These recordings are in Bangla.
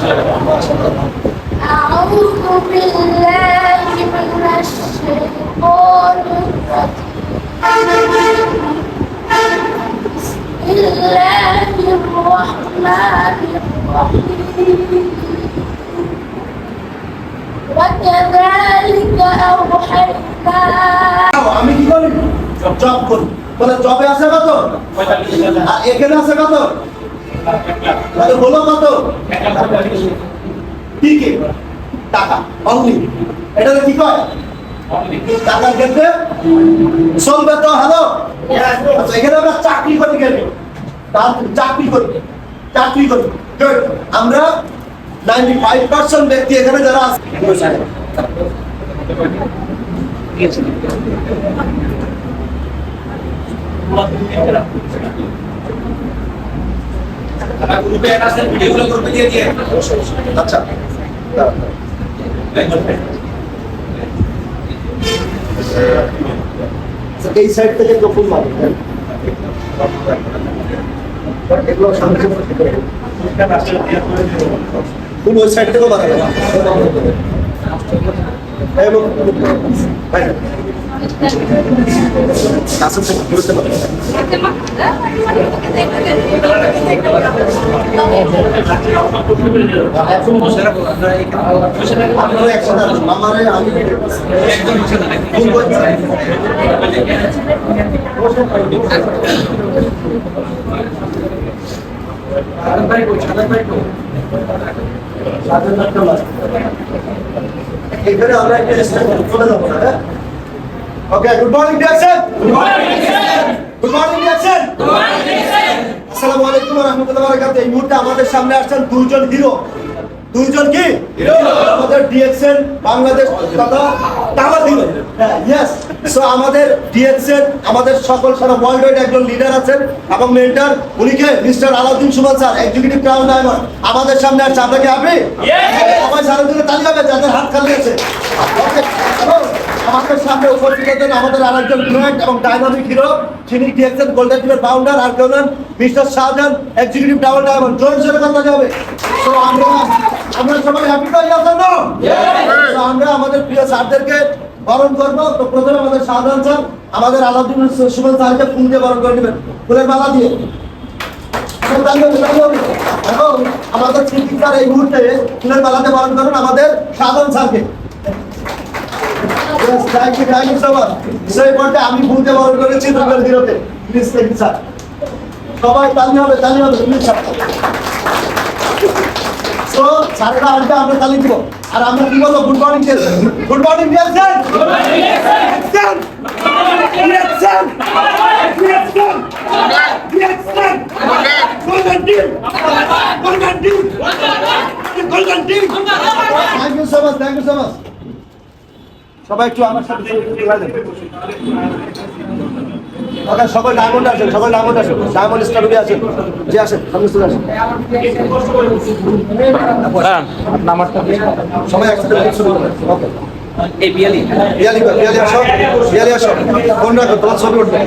أعوذ بالله من الشيطان الرجيم بسم الله الرحمن الرحيم وكذلك أوحينا আমি কি করি জব করি বলে জবে আছে কত আর এখানে আছে কত তাহলে হলো কত ঠিক টাকা অনলি এটা কি কয় টাকার ক্ষেত্রে চলবে তো হ্যালো আচ্ছা এখানে আমরা চাকরি করি কেন চাকরি করি গুড আমরা 95% ব্যক্তি এখানে যারা আছে গ্রুপে একটা আছে ভিডিওগুলো গ্রুপে দিয়ে দিয়ে আচ্ছা এই সাইড থেকে কখন মারি এগুলো সামনে কোন ওই সাইড থেকে মারা এবং কাছে করতে পারে এখানে আমরা একটা চলে যাবো না okay good morning deer good morning good morning deer good morning আসসালামু আলাইকুম ওয়া রাহমাতুল্লাহি ওয়া বারাকাতুহু এই মুহূর্তে আমাদের সামনে আসছেন দুইজন হিরো দুইজন কি হিরো আমাদের ডিএক্সএন বাংলাদেশ তথা টাওয়ার হিরো ইয়েস সো আমাদের ডিএক্সএন আমাদের সকল সারা ওয়ার্ল্ড ওয়াইড একজন লিডার আছেন এবং মেন্টর উনি কে mister Alauddin Suman sir executive crown diamond আমাদের সামনে আসছে আপনারা কি হ্যাপি সবাই সারা দিনে তালি হবে যাদের হাত খালি আছে ওকে আমাদের সামনে উপস্থিত আছেন আমাদের আরেকজন গ্রেট এবং ডাইনামিক হিরো যিনি ডিএক্সএন গোল্ডেন টিমের ফাউন্ডার আর কেউ নন mister Shahjahan executive double diamond জোরে জোরে কথা যাবে তো আমরা সবাই হ্যাপি তো ইয়াস নো তো আমরা আমাদের প্রিয় স্যারদেরকে বরণ করবো তো প্রথমে আমাদের শাহজাহান স্যার আমাদের আলাউদ্দিন সুমন স্যারকে ফুল দিয়ে বরণ করে নেবেন ফুলের মালা দিয়ে এবং আমাদের সিদ্দিক স্যার এই মুহূর্তে ফুলের মালাতে বরণ করুন আমাদের শাহজাহান স্যারকে থ্যাংক ইউ সো মাচ সেই পর্যায়ে আমি ভুলতে বরণ করেছি দুর্গের হিরোকে প্লিজ থ্যাংক ইউ স্যার সবাই তালি হবে প্লিজ স্যার সো স্যারেরা আসবে আমরা তালি দিব আর আমরা কি বলবো good morning good morning dear sir good morning sir thank you so much সবাই একটু আমার সাথে ওকে সকল ডায়মন্ড আসেন ডায়মন্ড স্টারবি আছেন যে আসেন সামনে চলে আসেন নাম্বারটা সবাই একসাথে শুরু করেন ওকে এই বিয়ালি আসো ফোন রাখো তোমার ছবি উঠবে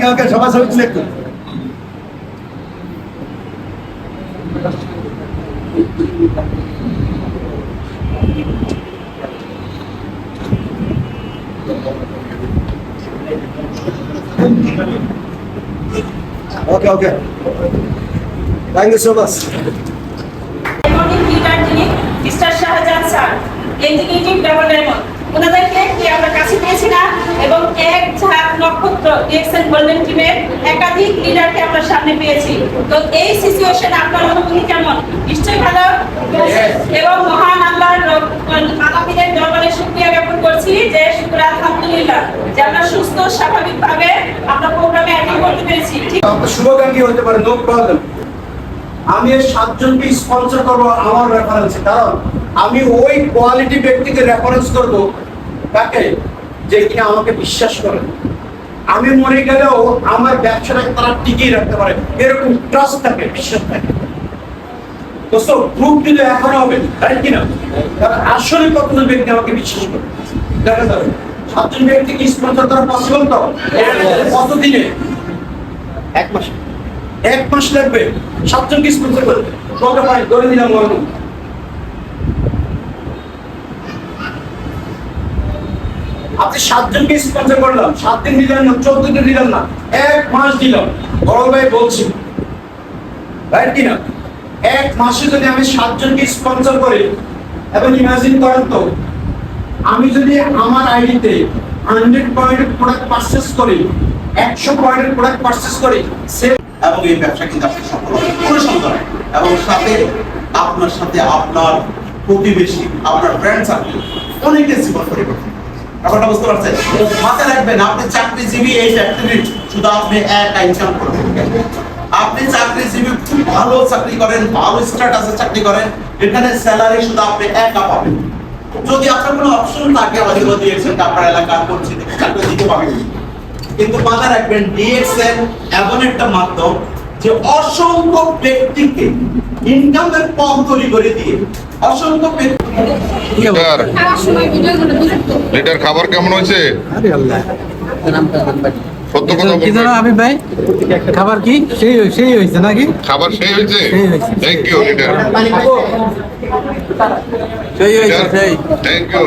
ওকে সবাই ছবি তুলে একটু okay thank you so much mister Shahjahan sir executive double diamond ওনাদেরকে কি আমরা কাছে পেয়েছি না এবং এক ঝাঁক নক্ষত্র ডিএক্সএন গোল্ডেন টিমের একাধিক লিডারকে আমরা সামনে পেয়েছি তো এই সিচুয়েশনে আপনার অনুভূতি কেমন নিশ্চয়ই ভালো এবং মহান আল্লাহর আলামিনের দরবারে শুকরিয়া জ্ঞাপন করছি যে শুকর আলহামদুলিল্লাহ যে আমরা সুস্থ স্বাভাবিকভাবে আমরা প্রোগ্রামে অ্যাটেন্ড করতে পেরেছি ঠিক শুভকাঙ্ক্ষী হতে পারে নো প্রবলেম আমি এই 7 জনকে স্পন্সর করব আমার রেফারেন্সে কারণ আমি ওই কোয়ালিটি ব্যক্তিকে রেফারেন্স করব তাকে যে কিনা আমাকে বিশ্বাস করে আমি মরে গেলেও আমার ব্যবসাটাকে তারা টিকিয়ে রাখতে পারে এরকম ট্রাস্ট থাকে বিশ্বাস থাকে দোস্ত প্রুফ দিলে এখন হবে তাই কিনা? আসলে কতজন ব্যক্তি আমাকে বিশ্বাস করে দেখা যাবে 7জন ব্যক্তিকে স্পন্সর করা পসিবল তো? কত দিনে? 1 মাস 1 মাস লাগবে 7জনকে স্পন্সর করতে। কত পাই ধরে দিলাম আমি। আপনি 7জনকে স্পন্সর করলাম, 7 দিন দিলাম না, 14 দিন দিলাম না, 1 মাস দিলাম। বড় ভাই বলছি রাইট কিনা? 1 মাসে যদি আমি 7জনকে স্পন্সর করি, এবং ইমাজিন করেন তো আমি যদি আমার আইডিতে 100 পয়েন্টের প্রোডাক্ট পারচেজ করি, 100 পয়েন্টের প্রোডাক্ট পারচেজ করি, এবং এই ব্যবসা কিন্তু আপনি সফল হবেন কোনো সন্দেহ নেই। এবং সাথে আপনার সাথে আপনার প্রতিবেশী, আপনার ফ্রেন্ড সার্কেল অনেকে জীবন পরিবর্তন। ব্যাপারটা বুঝতে পারছেন? মাথায় রাখবেন, আপনি চাকরিজীবী, এই ফ্যাক্টরি শুধু আপনি একা ইনকাম করবেন। আপনি চাকরিজীবী, খুব ভালো চাকরি করেন, ভালো স্ট্যাটাসে চাকরি করেন, এখানে স্যালারি শুধু আপনি একা পাবেন। যদি আপনার কোনো অপশন থাকে আমাদের মধ্যে আপনার এলাকার করছি চাকরি দিতে পারবেন, কিন্তু মাথায় রাখবেন ডিএক্সএন এমন একটা মাধ্যম যে অসংখ্য ব্যক্তিকে ইনকামের পথ তৈরি করে দিয়ে অসংখ্য লিটার খাবার কেমন হয়েছে? সত্য কথা কি জানো বলবেন। আবিব ভাই, খাবার কি সেই হয়েছে নাকি? খাবার সেই হয়েছে। সেই হয়েছে। থ্যাংক ইউ লিটার, সেই হয়েছে সেই। Thank you.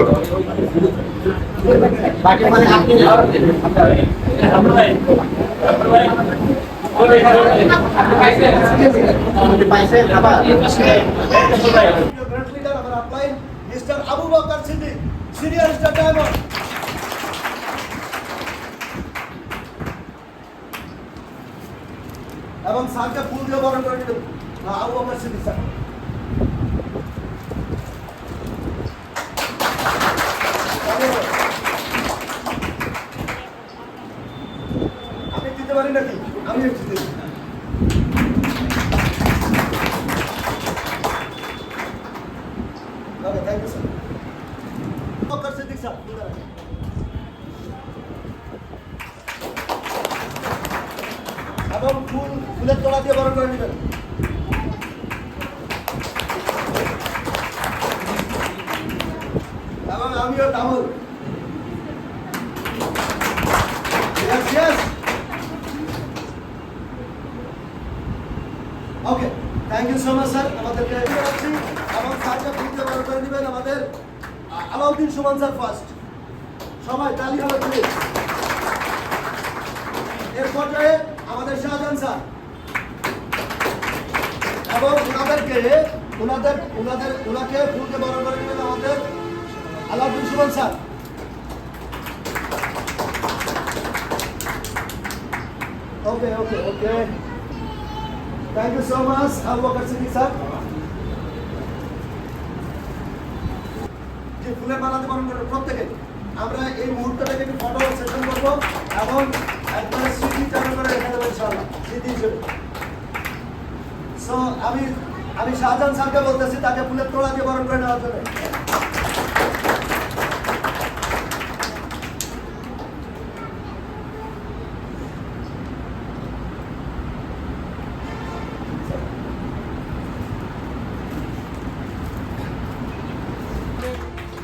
Mister Abu Bakr Siddique, senior star diamond. এবং স্যারকে ফুল দিয়ে বরণ করে দিলেন আবু বকর সিদ্দিক স্যার। আমি দিতে পারি নাকি? আমি একটু দিই। Okay, thank you sir. Bakar Siddique sir, এবং ফুলের তোলা দিয়ে বরণ করে নেবেন। এবং আমিও তামুল। Yes, yes. Okay, thank you so much sir. আমাদেরকে যাচ্ছি এবং স্যারকে ফুল দিয়ে বরণ করে নেবেন আমাদের আলাউদ্দিন সুমন স্যার ফার্স্ট। সবাই তালি হবে প্লিজ। এর পর্যায়ে আমাদের শাহজাহান স্যার এবং ওনাকে ফুল দিয়ে বরণ করে নেবেন আমাদের Alauddin Suman sir. Okay okay okay, thank you so much Abu Bakr Siddique sir. যে ফুলের মালাতে বরণ করবেন প্রত্যেকে। আমরা এই মুহূর্তটাকে একটু ফটো সেশন করবো এবং একবারে স্মৃতি চালু করে রেখে দেবো ইনশাআল্লাহ, স্মৃতি হিসেবে। সো আমি শাহজাহান স্যারকে বলতেছি তাকে ফুলের তোড়া দিয়ে বরণ করে নেওয়ার জন্য।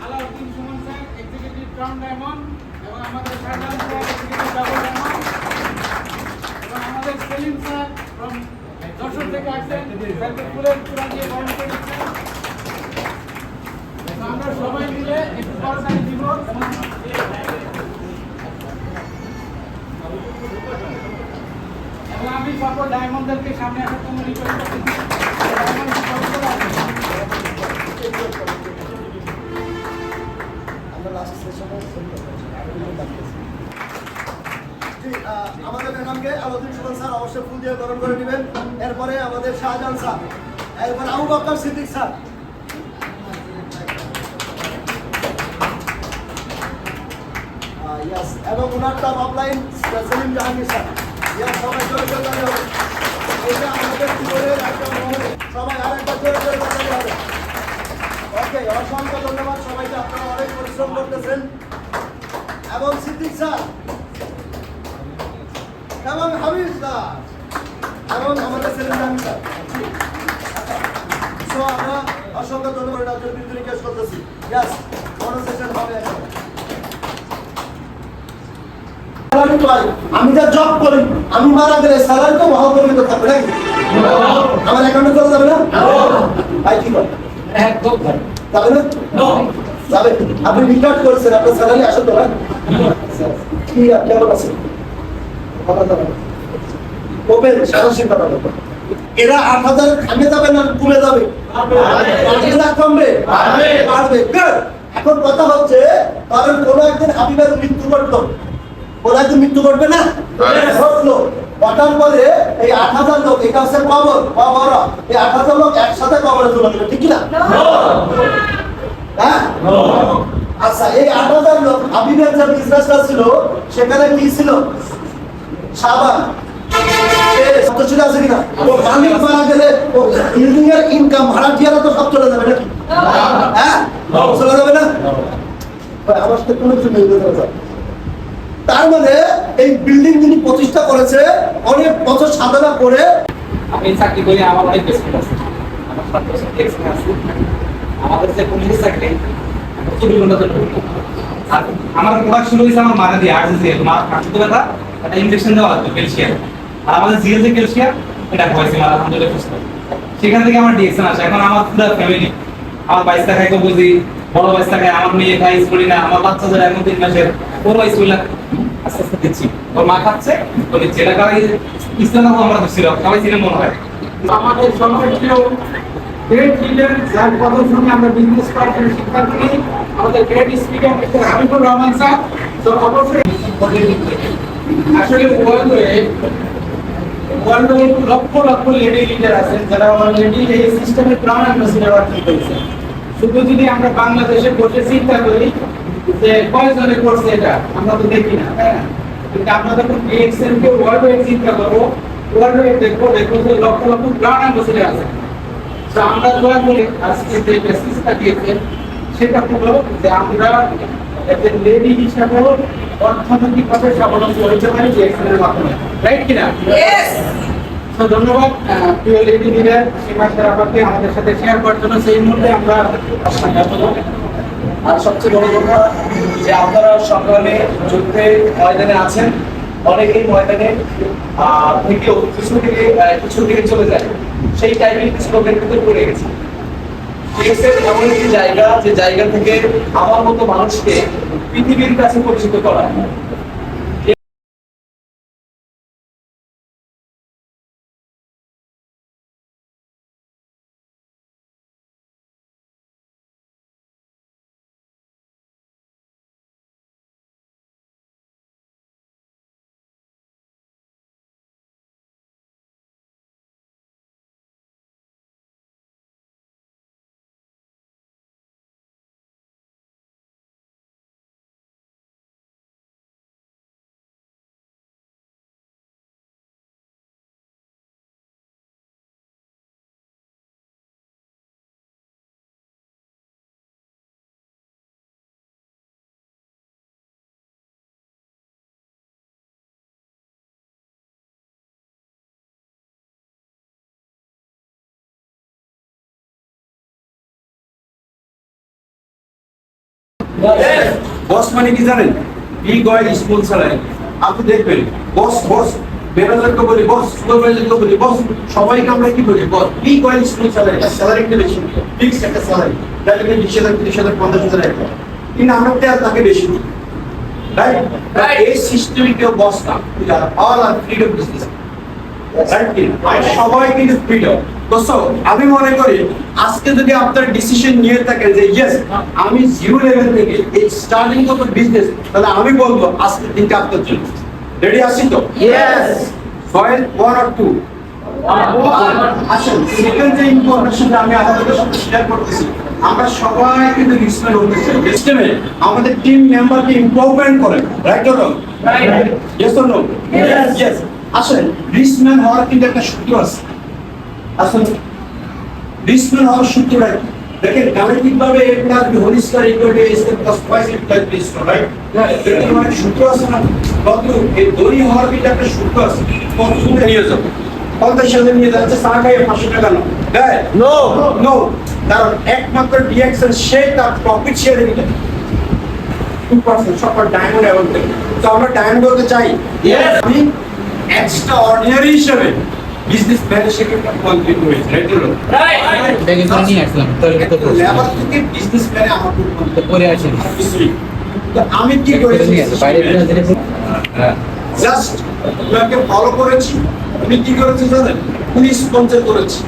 Alauddin Suman sir, executive crown diamond, এবং আমাদের Shahjahan sir, executive double diamond, এবং আমাদের সেলিম স্যার ফ্রম যশোর থেকে আসছেন, স্যারকে ফুলের তোড়া দিয়ে বরণ করে দিচ্ছেন। তো আমরা সবাই মিলে একটু করতালি দিব। এবং আমি সকল ডায়মন্ডদেরকে সামনে আসার জন্য রিকোয়েস্ট করতেছি। ডায়মন্ড বরণ করে আসবেন। আমরা লাস্ট সেশনে আমাদের ম্যাডামকে আলাউদ্দিন সুমন স্যার অবশ্যই ফুল দিয়ে বরণ করে নেবেন। এরপরে আমাদের শাহজাহান স্যার, এরপর আবু বকর সিদ্দিক স্যার। ইয়েস, এবং ওনার top upline Selim Jahangir sir. Yes, সবাই জোরে জোরে তালি হবে। এটা আমাদের জীবনের একটা মহল। সবাই আরেকবার জোরে জোরে তালি হবে। ওকে, অসংখ্য ধন্যবাদ সবাইকে, আপনারা অনেক পরিশ্রম করতেছেন। এবং সিদ্দিক স্যার এবং হাবিব স্যার এবং আমাদের সেলিম জাহাঙ্গীর স্যার। সো সহ আমরা অসংখ্য ধন্যবাদ আপনাদের বিরুদ্ধে রিকোয়েস্ট করতেছি। ইয়েস, কনভারসেশন হবে এখন। স্যালারি পাই, আমি যা জব করি, আমি মারা গেলে স্যালারি তো মহাপরিমিত থাকবে নাকি? আমার অ্যাকাউন্টে চলে যাবে না? ভাই কি করে? একদম যাবে না? যাবে। আপনি রিটার্ন করেছেন, আপনার স্যালারি আসে তো না? কি কেমন আছে? ওপেন সাহসী কথা বলবো। এরা 8,000 থামে যাবে না কমে যাবে? বাড়বে না কমবে? বাড়বে। Good. এখন কথা হচ্ছে, কারণ কোনো একদিন হাবিবের মৃত্যু ঘটলো, কোনো একদিন মৃত্যু ঘটবে না? ঘটলো। ঘটার পরে এই 8,000 লোক, এটা হচ্ছে কবর, এই 8,000 লোক একসাথে কবরে চলে গেল, ঠিক কিনা? হ্যাঁ? আচ্ছা, এই 8,000 লোক হাবিবের যে বিজনেসটা ছিল সেখানে কি ছিল? সাবান। সদস্যরা আছে কিনা? ও মালিক মারা গেলে ও বিল্ডিং এর ইনকাম ভাড়াটিয়ারা তো সব চলে যাবে নাকি? হ্যাঁ, চলে যাবে না? আমার সাথে কোনো কিছু মিলবে না। তার মানে এই বিল্ডিং যিনি প্রতিষ্ঠা করেছে অনেক বছর সাধনা করে। আমি চাকরি করি, আমার অনেক বেসিক আছে, আমার 7 বছর এক্সপিরিয়েন্স আছে। আমাদের যে পুলিশ চাকরি 24 ঘন্টা ধরে করি। আর আমার প্রোডাক্ট শুরু হয়েছে আমার মারা দিয়ে আর্জেন্সি তোমার কাছে ব্যথা একটা ইনজেকশন দেওয়া হতো ক্যালসিয়াম। আর আমাদের জিএল যে ক্যালসিয়াম এটা হয়েছে আমার আলহামদুলিল্লাহ সুস্থ। সেখান থেকে আমার ডিএকশন আসে। এখন আমার পুরো ফ্যামিলি, আমার 22 টাকায় বুঝি, বড় 22 টাকায়, আমার মেয়ে খাই স্কুলে না, আমার বাচ্চা যারা এখন 3 মাসের ওর স্কুলে আস্তে আস্তে দিচ্ছি। ওর মা খাচ্ছে, ও নিচ্ছে। এটা কারণ ইসলাম আমরা ধরছিল, সবাই ছিলেন মনে হয়। আমাদের সর্বপ্রিয় গ্রেট লিডার যার পদক্ষেপে আমরা বিজনেস করার জন্য সিদ্ধান্ত নিই, আমাদের great speaker mister Habibur Rahman sir. তো অবশ্যই আসলে ওয়ার্ল্ডে লক্ষ লক্ষ লেডি লিডার আছেন যারা অলরেডি এই সিস্টেমের প্রাণ অ্যাম্বাসিডার অর্জন করেছে। শুধু যদি আমরা বাংলাদেশে বসে চিন্তা করি যে কয়জনে করছে এটা, আমরা তো দেখি না, তাই না? কিন্তু আমরা যখন ডিএক্সএন কে ওয়ার্ল্ডে চিন্তা করবো, ওয়ার্ল্ডে দেখবো যে লক্ষ লক্ষ প্রাণ অ্যাম্বাসিডার আছে। তো আমরা দয়া করে আজকে যে মেসেজটা দিয়েছেন সেটা হলো যে আমরা একটা লেডি হিসাবে অর্থনৈতিকভাবে স্বাবলম্বী হতে পারি ডিএক্সএনের মাধ্যমে, রাইট কিনা? তো ধন্যবাদ প্রিয় লেডি লিডার সীমা শেরাফাকে আমাদের সাথে শেয়ার করার জন্য। সেই মুহূর্তে আমরা আর সবচেয়ে বড় কথা যে আপনারা সকালে যুদ্ধে ময়দানে আছেন, অনেকেই ময়দানে থেকেও কিছু থেকে চলে যায়, সেই টাইমে কিছু লোকের ভিতরে পড়ে গেছে। এমন একটি জায়গা যে জায়গা থেকে আমার মতো মানুষকে পৃথিবীর কাছে পরিচিত করা। বস মানে কি জানেন? Big oil smooth salary. আপনি দেখবেন বস ম্যানেজারকে বলি বস, সুপারভাইজারকে বলি বস, সবাইকে আমরা কি বলি boss. Big oil smooth salary, salary একটা বেশি, ফিক্সড একটা স্যালারি, তাহলে 20,000, 30,000, 50,000 একটা। কিন্তু আমরা তাকে বেশি দিই, রাইট? এই সিস্টেমে কেউ বস না, অল আর ফ্রিডম বিজনেস, রাইট? সবাই কিন্তু ফ্রিডম। দোস্ত, আমি মনে করি আজকে যদি আপনার ডিসিশন নিয়ে থাকেন যে ইয়েস আমি 0 লেভেল থেকে এই স্টার্টিং করবো বিজনেস, তাহলে আমি বলবো আজকের দিনটা আপনার জন্য। রেডি আছি তো? ইয়েস। সয়েল 1 আর 2 আসেন। সেকেন্ড যে ইনফরমেশনটা আমি আপনাদের সাথে শেয়ার করতেছি, আমরা সবাই কিন্তু রিসমেন্ট হতে চাই। সিস্টেমে আমাদের টিম মেম্বারকে ইমপ্রুভমেন্ট করেন, right or wrong? Right. Yes or no? Yes. Yes. আসেন, রিসমেন্ট হওয়ার কিন্তু একটা সূত্র আছে। আসলে রিসমেন্ট হওয়ার সূত্রটা দেখেন, গাণিতিকভাবে এটা whole square equal to a square plus y square plus b square, right? এর মানে সূত্র আছে না? কত এই দড়ি হওয়ার কিন্তু একটা সূত্র আছে, কত নিয়ে যাবে 50,000 নিয়ে যাচ্ছে চা খাইয়ে 500 টাকা নো নো কারণ একমাত্র ডিএক্সএল সে তার প্রফিট শেয়ারে নিতে 2% সব ডায়মন্ড এবং তো আমরা ডায়মন্ড হতে চাই আমি এক্সট্রা অর্ডিনারি হিসেবে বিজনেস ম্যানেজমেন্ট কমপ্লিট করেছি ব্যাগে করে নিয়ে আসলাম লেবার থেকে বিজনেস ম্যানে আমার তো পরে আসি তো আমি কি করেছি বাইরে জাস্ট উনাকে ফলো করেছি উনি কি করেছে জানেন উনি স্পন্সর করেছি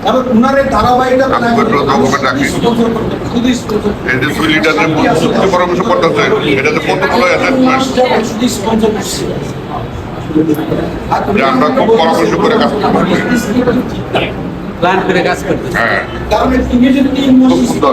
এবং উনারে ধারাবাহিকতা না আপনার document রাখি। স্পন্সর করতে শুধু স্পন্সর এই যে 2 লিটারের চুক্তি পরামর্শ করতেছে এটাতে কতগুলো অ্যাসেসমেন্ট শুধু স্পন্সর করছি যে আমরা খুব পরামর্শ করে কাজ করবো প্ল্যান করে কাজ করতেছি হ্যাঁ কারণ তিনি যদি 3 মাস খুব সুন্দর।